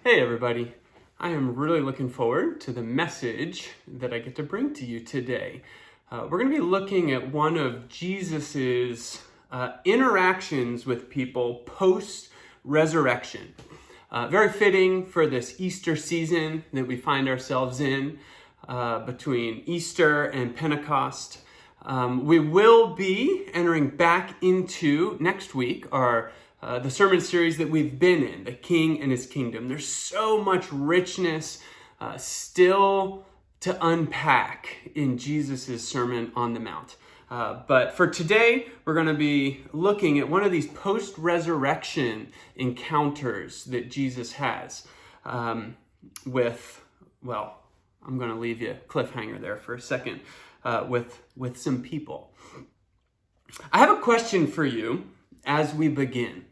Hey everybody, I am really looking forward to the message that I get to bring to you today. We're going to be looking at one of Jesus's interactions with people post-resurrection. Very fitting for this Easter season that we find ourselves in between Easter and Pentecost. We will be entering back into next week the sermon series that we've been in, The King and His Kingdom. There's so much richness still to unpack in Jesus' Sermon on the Mount. But for today, we're going to be looking at one of these post-resurrection encounters that Jesus has I'm going to leave you a cliffhanger there for a second with some people. I have a question for you as we begin.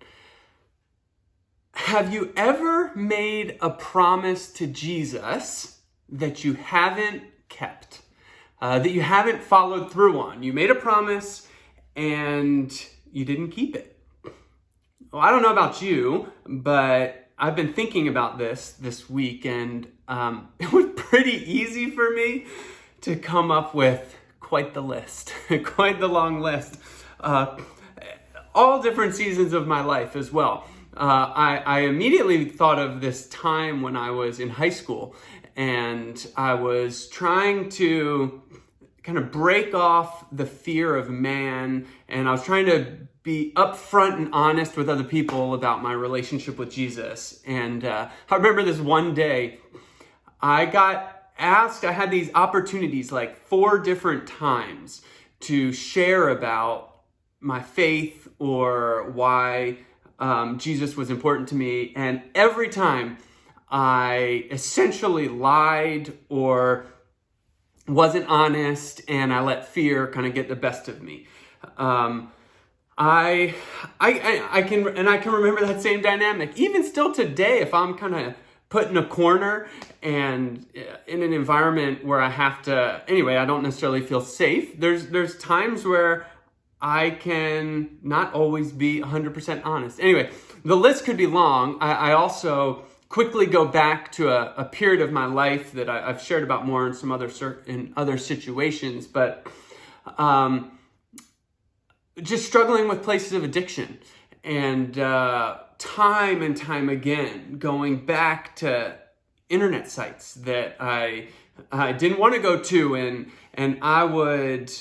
Have you ever made a promise to Jesus that you haven't kept, that you haven't followed through on? You made a promise and you didn't keep it. Well, I don't know about you, but I've been thinking about this week, and it was pretty easy for me to come up with quite the list, quite the long list. All different seasons of my life as well. I immediately thought of this time when I was in high school and I was trying to kind of break off the fear of man, and I was trying to be upfront and honest with other people about my relationship with Jesus. And I remember this one day I got asked, I had these opportunities like 4 different times to share about my faith or why Jesus was important to me. And every time I essentially lied or wasn't honest, and I let fear kind of get the best of me. I can remember that same dynamic. Even still today, if I'm kind of put in a corner and in an environment where I have to, I don't necessarily feel safe. There's times where I can not always be 100% honest. Anyway, the list could be long. I also quickly go back to a period of my life that I've shared about more in some other situations, but just struggling with places of addiction, and time and time again going back to internet sites that I didn't want to go to, and I would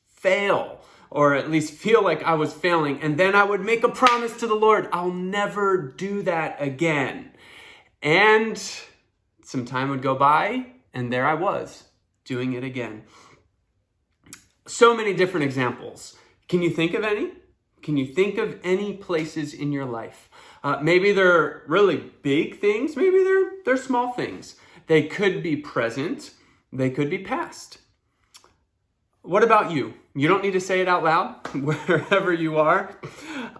fail, or at least feel like I was failing. And then I would make a promise to the Lord, I'll never do that again. And some time would go by, and there I was, doing it again. So many different examples. Can you think of any? Can you think of any places in your life? Maybe they're really big things. Maybe they're small things. They could be present. They could be past. What about you? You don't need to say it out loud wherever you are.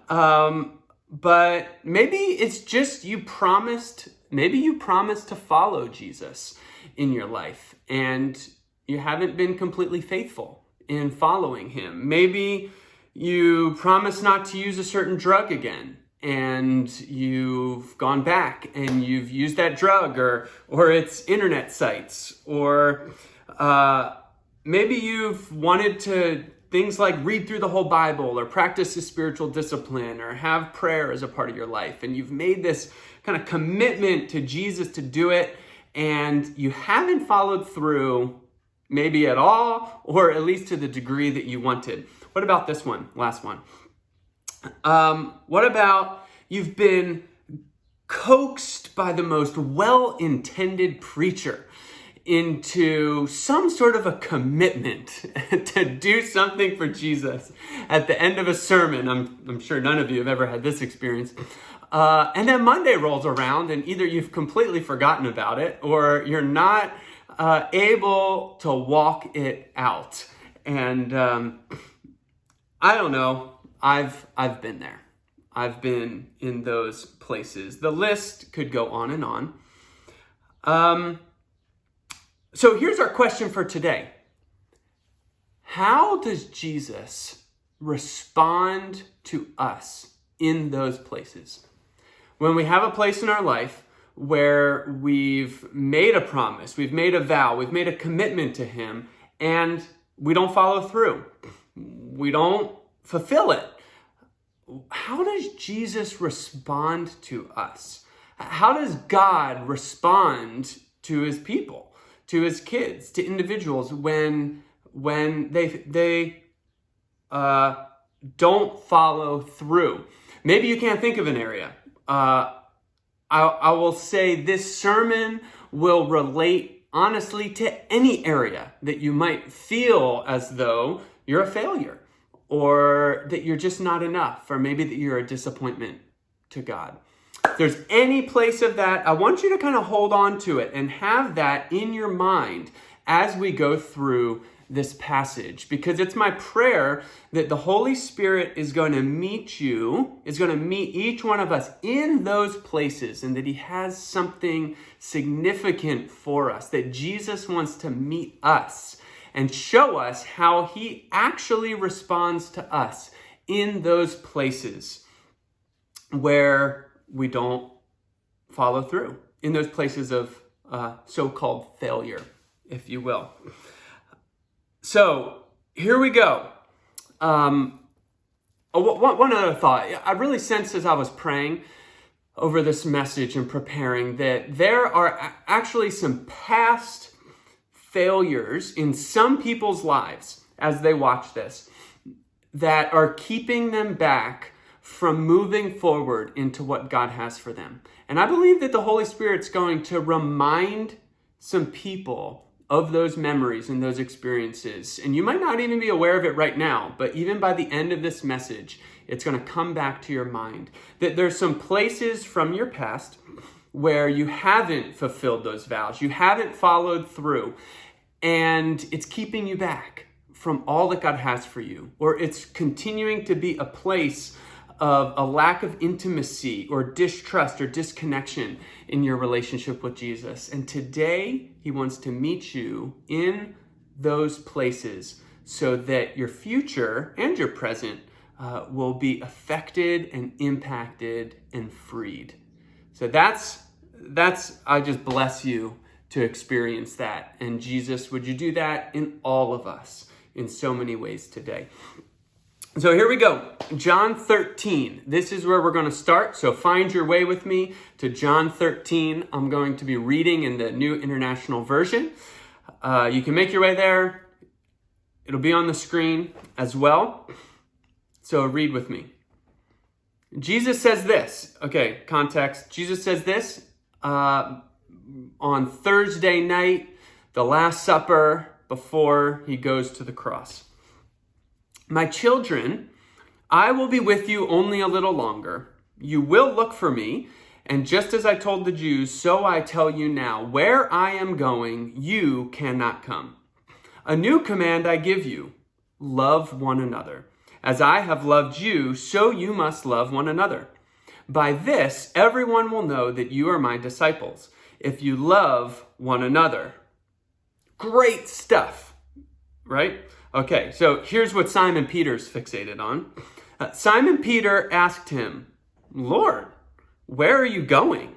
But maybe it's just maybe you promised to follow Jesus in your life and you haven't been completely faithful in following him. Maybe you promised not to use a certain drug again, and you've gone back and you've used that drug or it's internet sites, or maybe you've wanted to things like read through the whole Bible or practice a spiritual discipline or have prayer as a part of your life. And you've made this kind of commitment to Jesus to do it, and you haven't followed through maybe at all, or at least to the degree that you wanted. What about this one? Last one. What about you've been coaxed by the most well-intended preacher into some sort of a commitment to do something for Jesus at the end of a sermon? I'm sure none of you have ever had this experience. And then Monday rolls around, and either you've completely forgotten about it, or you're not able to walk it out. And I don't know. I've been there. I've been in those places. The list could go on and on. So here's our question for today. How does Jesus respond to us in those places? when we have a place in our life where we've made a promise, we've made a vow, we've made a commitment to him, and we don't follow through. We don't fulfill it. How does Jesus respond to us? How does God respond to his people, to his kids, to individuals when they don't follow through? Maybe you can't think of an area. I will say this sermon will relate honestly to any area that you might feel as though you're a failure, or that you're just not enough, or maybe that you're a disappointment to God. If there's any place of that, I want you to kind of hold on to it and have that in your mind as we go through this passage, because it's my prayer that the Holy Spirit is going to meet each one of us in those places, and that he has something significant for us, that Jesus wants to meet us and show us how he actually responds to us in those places where we don't follow through, in those places of so-called failure, if you will. So here we go. One other thought. I really sensed as I was praying over this message and preparing that there are actually some past failures in some people's lives as they watch this that are keeping them back from moving forward into what God has for them. And I believe that the Holy Spirit's going to remind some people of those memories and those experiences. And you might not even be aware of it right now, but even by the end of this message, it's going to come back to your mind that there's some places from your past where you haven't fulfilled those vows, you haven't followed through, and it's keeping you back from all that God has for you, or it's continuing to be a place of a lack of intimacy or distrust or disconnection in your relationship with Jesus. And today, he wants to meet you in those places so that your future and your present will be affected and impacted and freed. So that's I just bless you to experience that. And Jesus, would you do that in all of us in so many ways today? So here we go. John 13. This is where we're going to start. So find your way with me to John 13. I'm going to be reading in the New International Version. You can make your way there. It'll be on the screen as well. So read with me. Jesus says this. Okay, context. Jesus says this on Thursday night, the Last Supper, before he goes to the cross. My children, I will be with you only a little longer. You will look for me, and just as I told the Jews, so I tell you now, where I am going, you cannot come. A new command I give you, love one another. As I have loved you, so you must love one another. By this, everyone will know that you are my disciples, if you love one another. Great stuff, right? Okay, so here's what Simon Peter's fixated on. Simon Peter asked him, Lord, where are you going?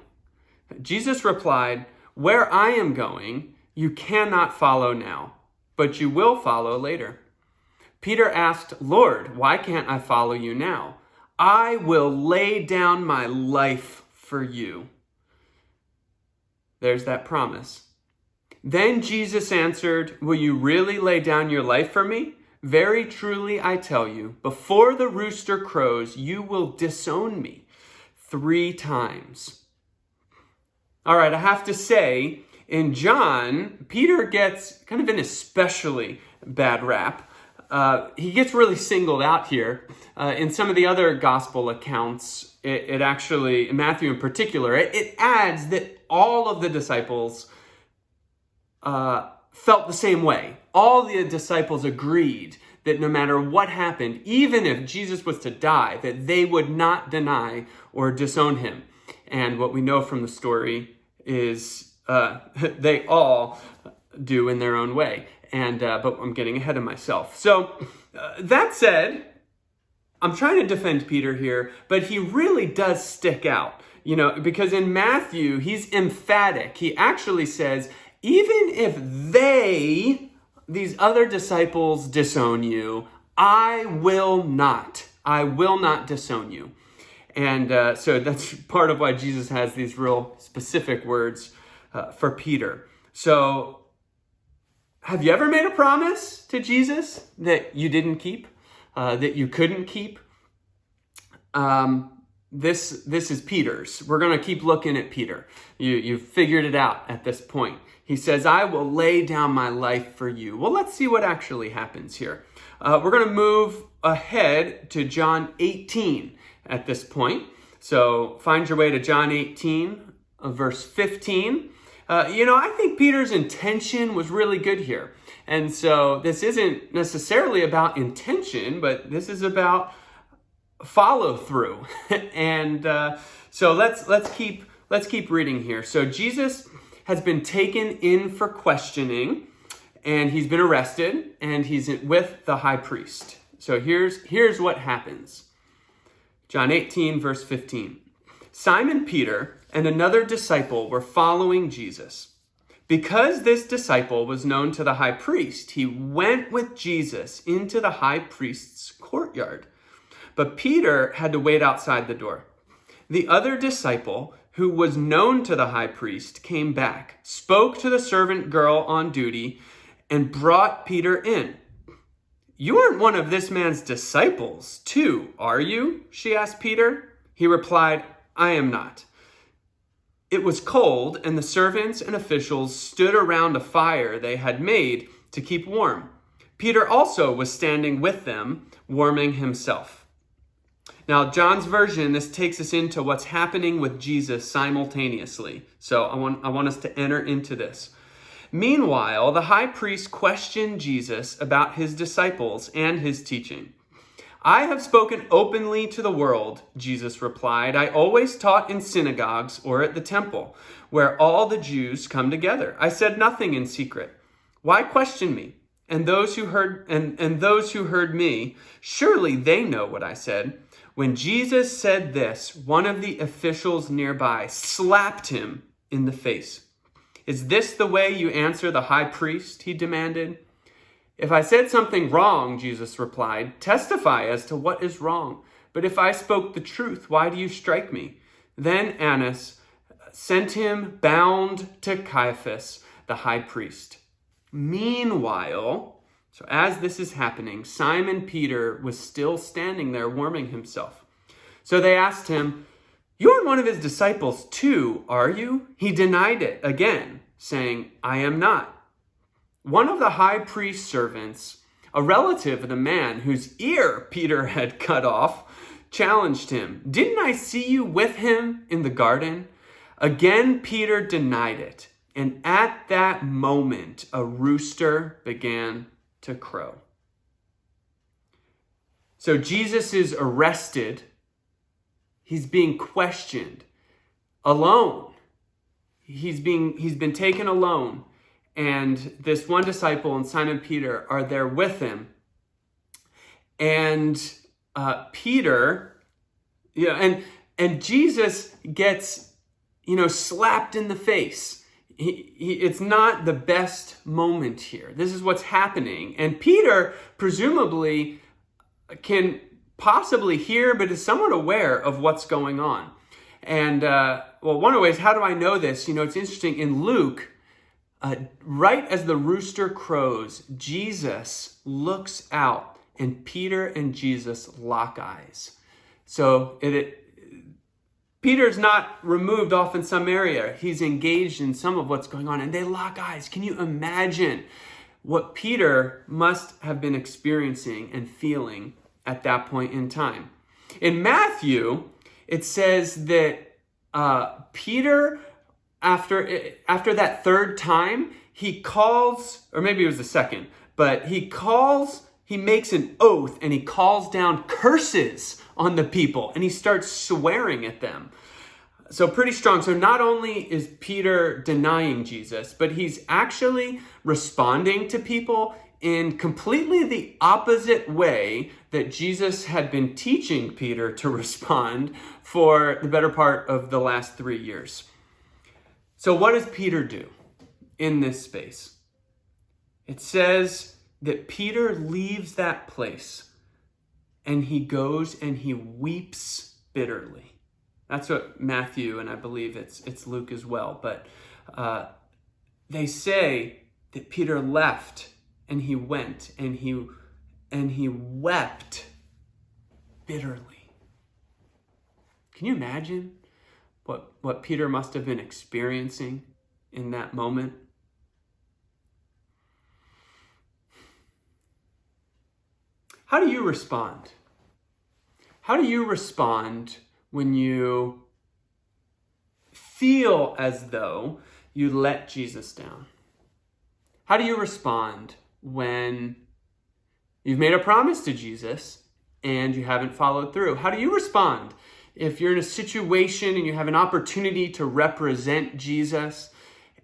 Jesus replied, where I am going, you cannot follow now, but you will follow later. Peter asked, Lord, why can't I follow you now? I will lay down my life for you. There's that promise. Then Jesus answered, will you really lay down your life for me? Very truly, I tell you, before the rooster crows, you will disown me 3 times. All right, I have to say, in John, Peter gets kind of an especially bad rap. He gets really singled out here. In some of the other gospel accounts, it actually, in Matthew in particular, it adds that all of the disciples felt the same way. All the disciples agreed that no matter what happened, even if Jesus was to die, that they would not deny or disown him. And what we know from the story is they all do in their own way. But I'm getting ahead of myself. So that said, I'm trying to defend Peter here, but he really does stick out. Because in Matthew, he's emphatic. He actually says, even if these other disciples disown you, I will not disown you. And so that's part of why Jesus has these real specific words for Peter. So have you ever made a promise to Jesus that you didn't keep, that you couldn't keep? This is Peter's. We're going to keep looking at Peter. You've figured it out at this point. He says, I will lay down my life for you. Well, let's see what actually happens here. We're going to move ahead to John 18 at this point. So find your way to John 18, verse 15. I think Peter's intention was really good here. And so this isn't necessarily about intention, but this is about follow through. And so let's keep reading here. So Jesus has been taken in for questioning, and he's been arrested, and he's with the high priest. So here's what happens. John 18, verse 15. Simon Peter and another disciple were following Jesus. Because this disciple was known to the high priest, he went with Jesus into the high priest's courtyard. But Peter had to wait outside the door. The other disciple, who was known to the high priest, came back, spoke to the servant girl on duty, and brought Peter in. You aren't one of this man's disciples, too, are you? She asked Peter. He replied, I am not. It was cold, and the servants and officials stood around a fire they had made to keep warm. Peter also was standing with them, warming himself. Now, John's version, this takes us into what's happening with Jesus simultaneously. So I want us to enter into this. Meanwhile, the high priest questioned Jesus about his disciples and his teaching. I have spoken openly to the world, Jesus replied. I always taught in synagogues or at the temple, where all the Jews come together. I said nothing in secret. Why question me? And those who heard me, surely they know what I said. When Jesus said this, one of the officials nearby slapped him in the face. Is this the way you answer the high priest? He demanded. If I said something wrong, Jesus replied, testify as to what is wrong. But if I spoke the truth, why do you strike me? Then Annas sent him bound to Caiaphas, the high priest. Meanwhile, so as this is happening, Simon Peter was still standing there warming himself. So they asked him, you aren't one of his disciples too, are you? He denied it again, saying, I am not. One of the high priest's servants, a relative of the man whose ear Peter had cut off, challenged him. Didn't I see you with him in the garden? Again, Peter denied it. And at that moment, a rooster began to crow. So Jesus is arrested. He's being questioned alone. He's been taken alone. And this one disciple and Simon Peter are there with him. And Peter, and Jesus gets, slapped in the face. It's not the best moment here. This is what's happening. And Peter presumably can possibly hear, but is somewhat aware of what's going on. And one of the ways, how do I know this? It's interesting. In Luke, right as the rooster crows, Jesus looks out and Peter and Jesus lock eyes. So Peter's not removed off in some area. He's engaged in some of what's going on, and they lock eyes. Can you imagine what Peter must have been experiencing and feeling at that point in time? In Matthew, it says that Peter, after that third time, he calls, or maybe it was the second, but he makes an oath and he calls down curses on the people and he starts swearing at them. So pretty strong. So not only is Peter denying Jesus, but he's actually responding to people in completely the opposite way that Jesus had been teaching Peter to respond for the better part of the last 3 years. So what does Peter do in this space? It says that Peter leaves that place and he goes and he weeps bitterly. That's what Matthew, and I believe it's Luke as well, but they say that Peter left and he went and he wept bitterly. Can you imagine what Peter must have been experiencing in that moment? How do you respond? How do you respond when you feel as though you let Jesus down? How do you respond when you've made a promise to Jesus and you haven't followed through? How do you respond if you're in a situation and you have an opportunity to represent Jesus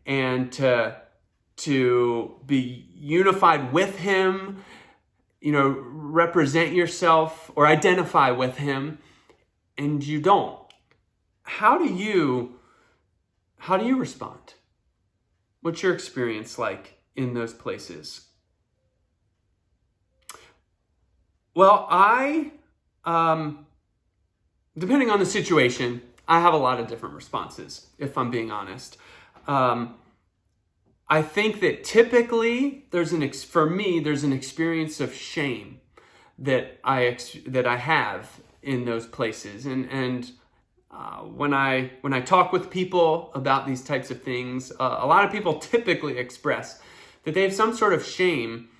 and to be unified with him, represent yourself or identify with him, and you don't? How do you respond? What's your experience like in those places? Well, depending on the situation, I have a lot of different responses, if I'm being honest. I think that typically there's an experience of shame that I have in those places, and when I talk with people about these types of things, a lot of people typically express that they have some sort of shame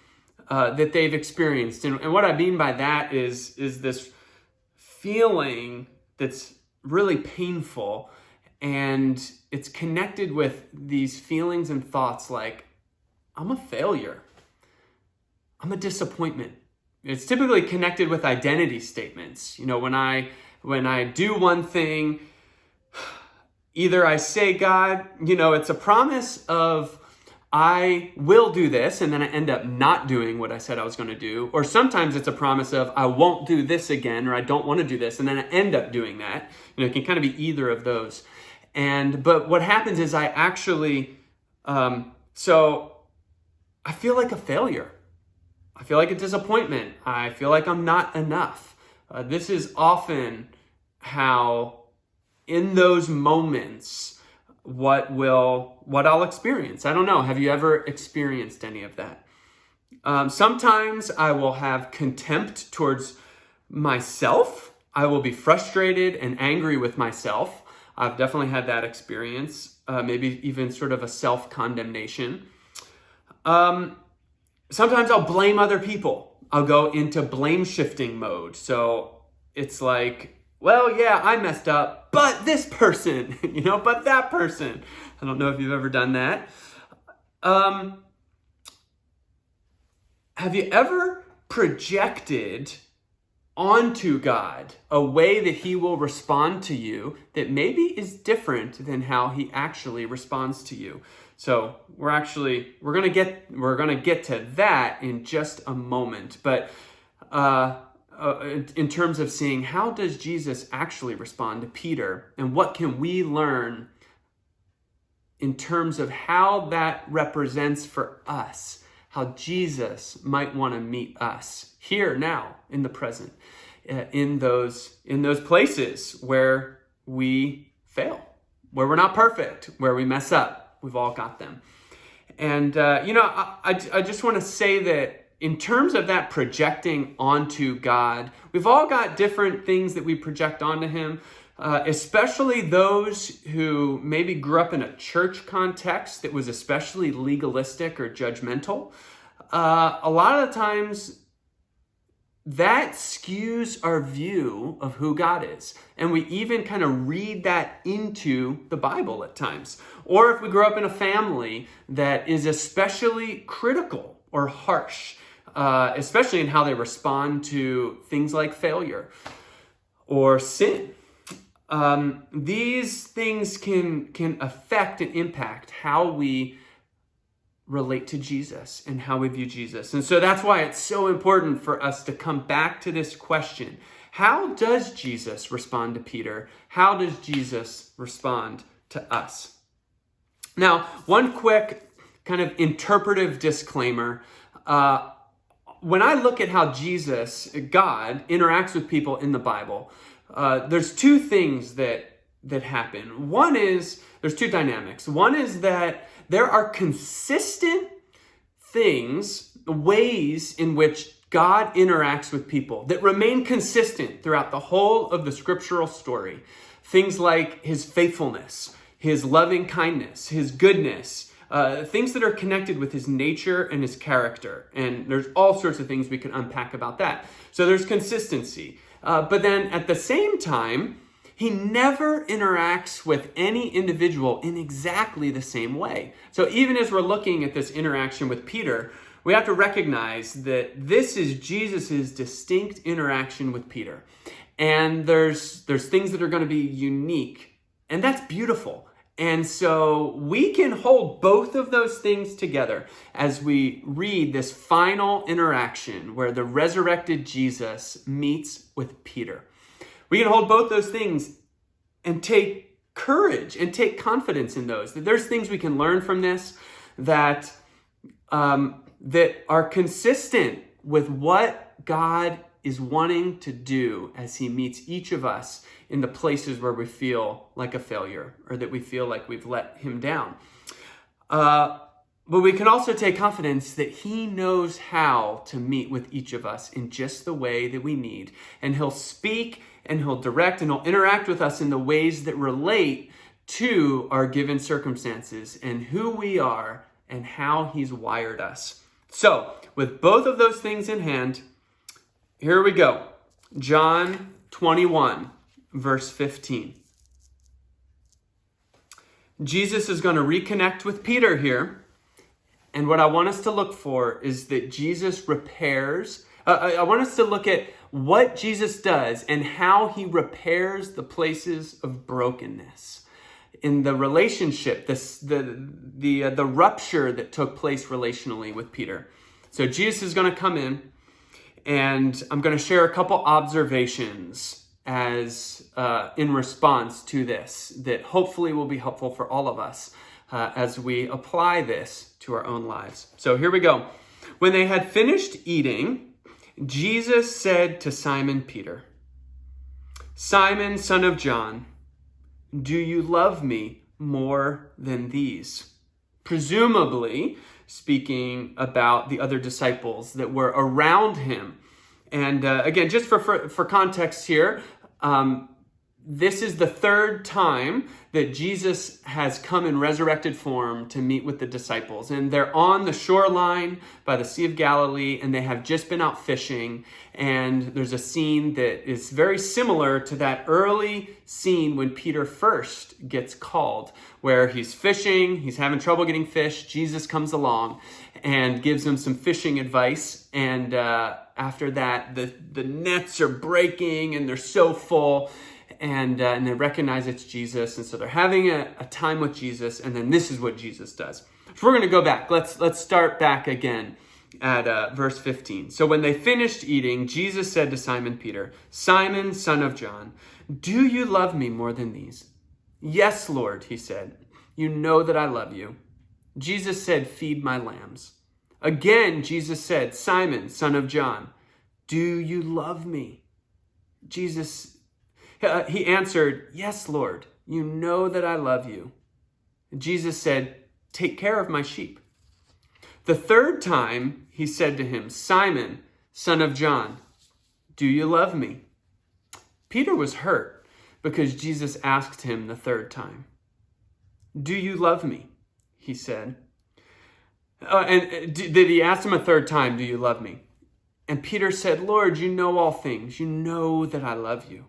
that they've experienced, and what I mean by that is this feeling that's really painful, and it's connected with these feelings and thoughts like, I'm a failure, I'm a disappointment. It's typically connected with identity statements. When I do one thing, either I say, God, it's a promise of I will do this, and then I end up not doing what I said I was going to do. Or sometimes it's a promise of I won't do this again, or I don't want to do this, and then I end up doing that. It can kind of be either of those. But what happens is I actually, so I feel like a failure. I feel like a disappointment. I feel like I'm not enough. This is often how, in those moments, what I'll experience. I don't know. Have you ever experienced any of that? Sometimes I will have contempt towards myself. I will be frustrated and angry with myself. I've definitely had that experience. Maybe even sort of a self-condemnation. Sometimes I'll blame other people. I'll go into blame shifting mode. So it's like, well, yeah, I messed up, but this person, but that person. I don't know if you've ever done that. Have you ever projected onto God a way that he will respond to you that maybe is different than how he actually responds to you? So we're going to get to that in just a moment, but in terms of seeing how does Jesus actually respond to Peter, and what can we learn in terms of how that represents for us, how Jesus might want to meet us here, now, in the present, in those places where we fail, where we're not perfect, where we mess up. We've all got them. And, I just want to say that in terms of that projecting onto God, we've all got different things that we project onto him, especially those who maybe grew up in a church context that was especially legalistic or judgmental. A lot of the times, that skews our view of who God is. And we even kind of read that into the Bible at times. Or if we grow up in a family that is especially critical or harsh, especially in how they respond to things like failure or sin. These things can affect and impact how we relate to Jesus and how we view Jesus. And so that's why it's so important for us to come back to this question. How does Jesus respond to Peter? How does Jesus respond to us? Now, one quick kind of interpretive disclaimer. When I look at how Jesus, God, interacts with people in the Bible, there's two things that happen. One is, there's two dynamics. One is that there are consistent things, ways in which God interacts with people that remain consistent throughout the whole of the scriptural story. Things like his faithfulness, his loving kindness, his goodness, things that are connected with his nature and his character. And there's all sorts of things we can unpack about that. So there's consistency. But then at the same time, he never interacts with any individual in exactly the same way. So even as we're looking at this interaction with Peter, we have to recognize that this is Jesus's distinct interaction with Peter. And there's things that are going to be unique, and that's beautiful. And so we can hold both of those things together as we read this final interaction where the resurrected Jesus meets with Peter. We can hold both those things and take courage and take confidence in those. That there's things we can learn from this that are consistent with what God is wanting to do as he meets each of us in the places where we feel like a failure or that we feel like we've let him down. But we can also take confidence that he knows how to meet with each of us in just the way that we need. And he'll speak and he'll direct and he'll interact with us in the ways that relate to our given circumstances and who we are and how he's wired us. So, with both of those things in hand, here we go. John 21, verse 15. Jesus is going to reconnect with Peter here. And what I want us to look for is that Jesus repairs. I want us to look at what Jesus does and how he repairs the places of brokenness in the relationship, the rupture that took place relationally with Peter. So Jesus is going to come in, and I'm going to share a couple observations as in response to this that hopefully will be helpful for all of us as we apply this to our own lives. So here we go. When they had finished eating, Jesus said to Simon Peter, "Simon, son of John, do you love me more than these?" Presumably speaking about the other disciples that were around him. And again, just for context here, this is the third time that Jesus has come in resurrected form to meet with the disciples. And they're on the shoreline by the Sea of Galilee, and they have just been out fishing. And there's a scene that is very similar to that early scene when Peter first gets called, where he's fishing, he's having trouble getting fish. Jesus comes along and gives him some fishing advice. And after that, the nets are breaking and they're so full. And they recognize it's Jesus. And so they're having a time with Jesus. And then this is what Jesus does. So we're going to go back. Let's start back again at verse 15. So when they finished eating, Jesus said to Simon Peter, "Simon, son of John, do you love me more than these?" "Yes, Lord," he said. "You know that I love you." Jesus said, "Feed my lambs." Again, Jesus said, "Simon, son of John, do you love me?" He answered, "Yes, Lord, you know that I love you." Jesus said, "Take care of my sheep." The third time he said to him, "Simon, son of John, do you love me?" Peter was hurt because Jesus asked him the third time. "Do you love me?" he said. And did he ask him a third time, "Do you love me?" And Peter said, "Lord, you know all things. You know that I love you."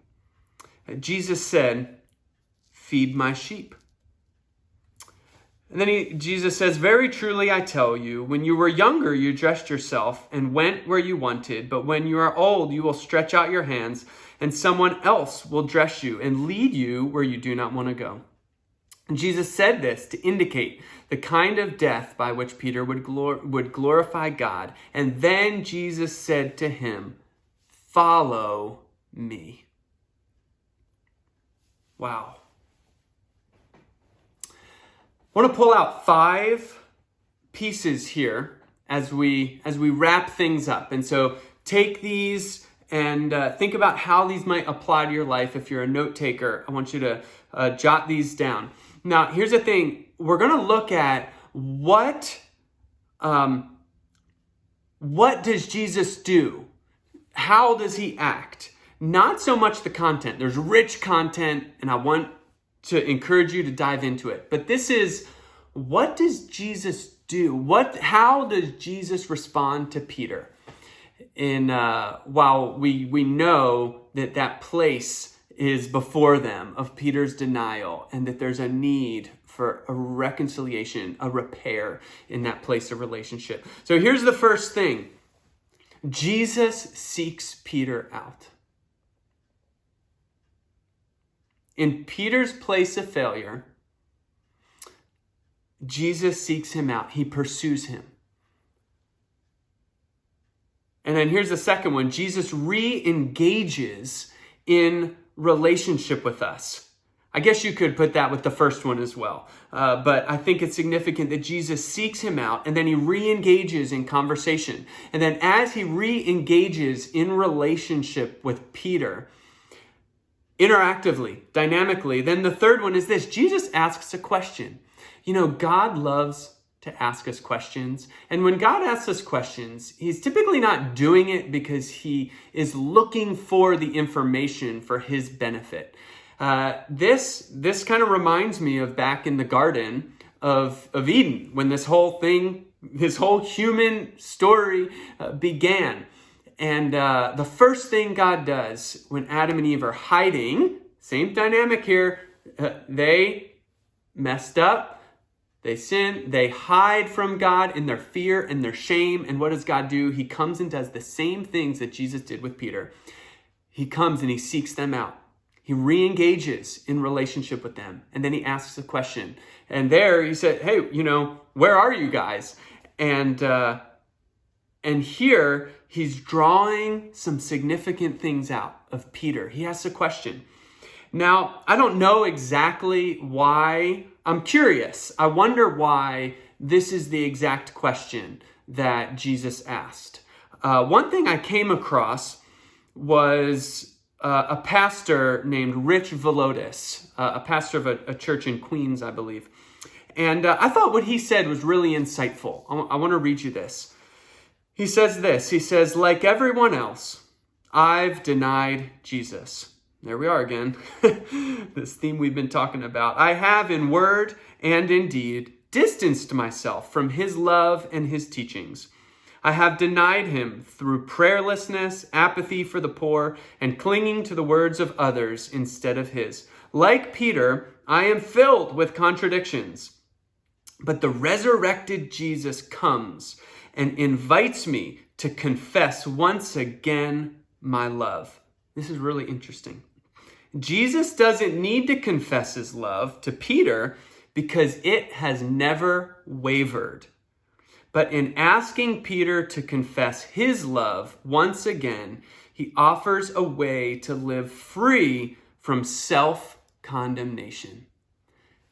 Jesus said, "Feed my sheep." And then Jesus says, "Very truly I tell you, when you were younger, you dressed yourself and went where you wanted. But when you are old, you will stretch out your hands and someone else will dress you and lead you where you do not want to go." And Jesus said this to indicate the kind of death by which Peter would glorify God. And then Jesus said to him, "Follow me." Wow. I want to pull out 5 pieces here as we wrap things up. And so take these and think about how these might apply to your life. If you're a note taker, I want you to jot these down. Now, here's the thing. We're going to look at what does Jesus do? How does he act? Not so much the content. There's rich content, and I want to encourage you to dive into it. But this is, what does Jesus do? How does Jesus respond to Peter? While we know that place is before them of Peter's denial, and that there's a need for a reconciliation, a repair in that place of relationship. So here's the first thing. Jesus seeks Peter out. In Peter's place of failure, Jesus seeks him out. He pursues him. And then here's the second one. Jesus re-engages in relationship with us. I guess you could put that with the first one as well. But I think it's significant that Jesus seeks him out and then he re-engages in conversation. And then as he re-engages in relationship with Peter, interactively, dynamically, then the third one is this. Jesus asks a question. You know, God loves to ask us questions. And when God asks us questions, he's typically not doing it because he is looking for the information for his benefit. This kind of reminds me of back in the Garden of Eden, when this whole human story began. And the first thing God does when Adam and Eve are hiding, same dynamic here, they messed up, they sin, they hide from God in their fear and their shame. And what does God do? He comes and does the same things that Jesus did with Peter. He comes and he seeks them out. He re-engages in relationship with them. And then he asks a question. And there he said, hey, where are you guys? And here he's drawing some significant things out of Peter. He asks a question. Now, I don't know exactly why. I'm curious. I wonder why this is the exact question that Jesus asked. One thing I came across was a pastor named Rich Villodas, a pastor of a church in Queens, I believe. And I thought what he said was really insightful. I want to read you this. He says this. He says, like everyone else, I've denied Jesus. There we are again. This theme we've been talking about. I have in word and in deed distanced myself from his love and his teachings. I have denied him through prayerlessness, apathy for the poor, and clinging to the words of others instead of his. Like Peter, I am filled with contradictions. But the resurrected Jesus comes and invites me to confess once again my love. This is really interesting. Jesus doesn't need to confess his love to Peter because it has never wavered. But in asking Peter to confess his love once again, he offers a way to live free from self-condemnation.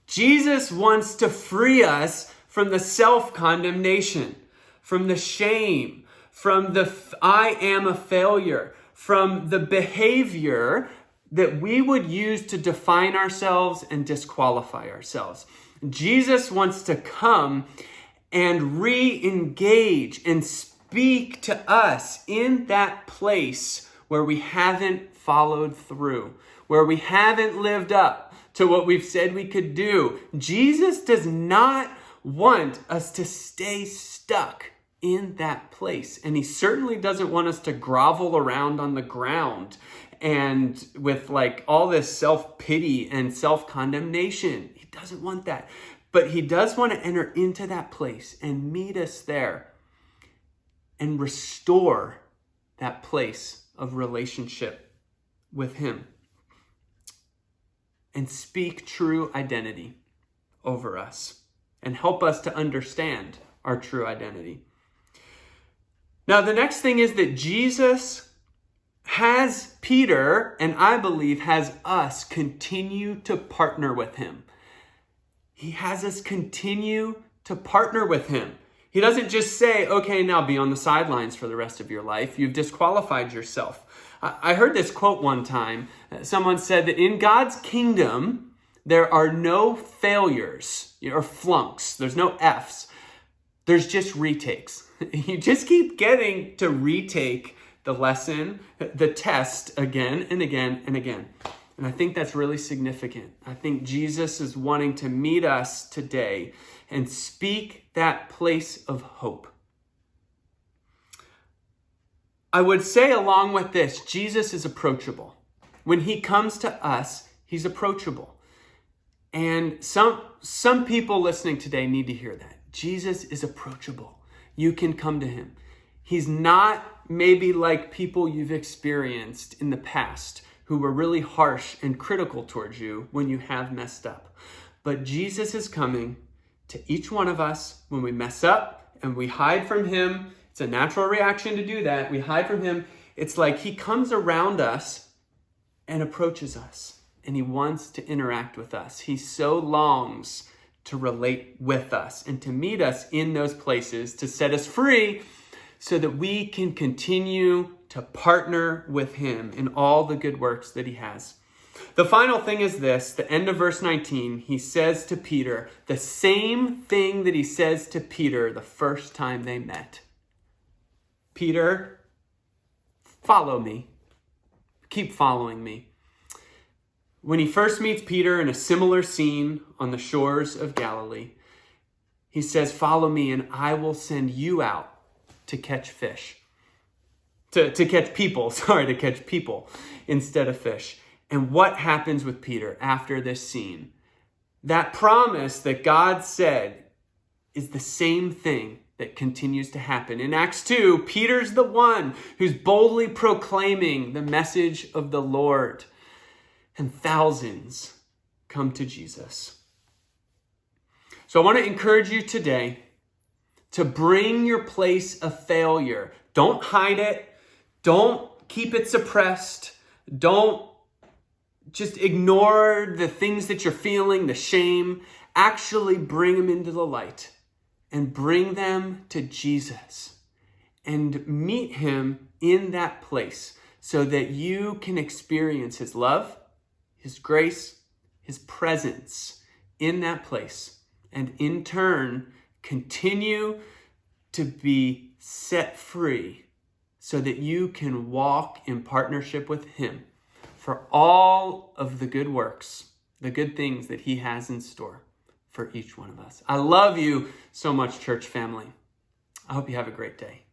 Jesus wants to free us from the self-condemnation, from the shame, from the I am a failure, from the behavior that we would use to define ourselves and disqualify ourselves. Jesus wants to come and re-engage and speak to us in that place where we haven't followed through, where we haven't lived up to what we've said we could do. Jesus does not want us to stay stuck in that place. And he certainly doesn't want us to grovel around on the ground and with like all this self-pity and self-condemnation. He doesn't want that. But he does want to enter into that place and meet us there and restore that place of relationship with him and speak true identity. over us and help us to understand our true identity. Now, the next thing is that Jesus has Peter, and I believe has us, continue to partner with him. He has us continue to partner with him. He doesn't just say, okay, now be on the sidelines for the rest of your life. You've disqualified yourself. I heard this quote one time. Someone said that in God's kingdom, there are no failures or flunks. There's no Fs. There's just retakes. You just keep getting to retake the lesson, the test again and again and again. And I think that's really significant. I think Jesus is wanting to meet us today and speak that place of hope. I would say along with this, Jesus is approachable. When he comes to us, he's approachable. And some people listening today need to hear that. Jesus is approachable. You can come to him. He's not maybe like people you've experienced in the past who were really harsh and critical towards you when you have messed up. But Jesus is coming to each one of us when we mess up and we hide from him. It's a natural reaction to do that. We hide from him. It's like he comes around us and approaches us, and he wants to interact with us. He so longs to relate with us and to meet us in those places, to set us free so that we can continue to partner with him in all the good works that he has. The final thing is this, the end of verse 19, he says to Peter the same thing that he says to Peter the first time they met. Peter, follow me. Keep following me. When he first meets Peter in a similar scene on the shores of Galilee, he says, follow me and I will send you out to catch fish. To catch people instead of fish. And what happens with Peter after this scene? That promise that God said is the same thing that continues to happen. In Acts 2, Peter's the one who's boldly proclaiming the message of the Lord. And thousands come to Jesus. So I want to encourage you today to bring your place of failure. Don't hide it. Don't keep it suppressed. Don't just ignore the things that you're feeling, the shame. Actually bring them into the light and bring them to Jesus and meet him in that place so that you can experience his love, his grace, his presence in that place, and in turn, continue to be set free so that you can walk in partnership with him for all of the good works, the good things that he has in store for each one of us. I love you so much, church family. I hope you have a great day.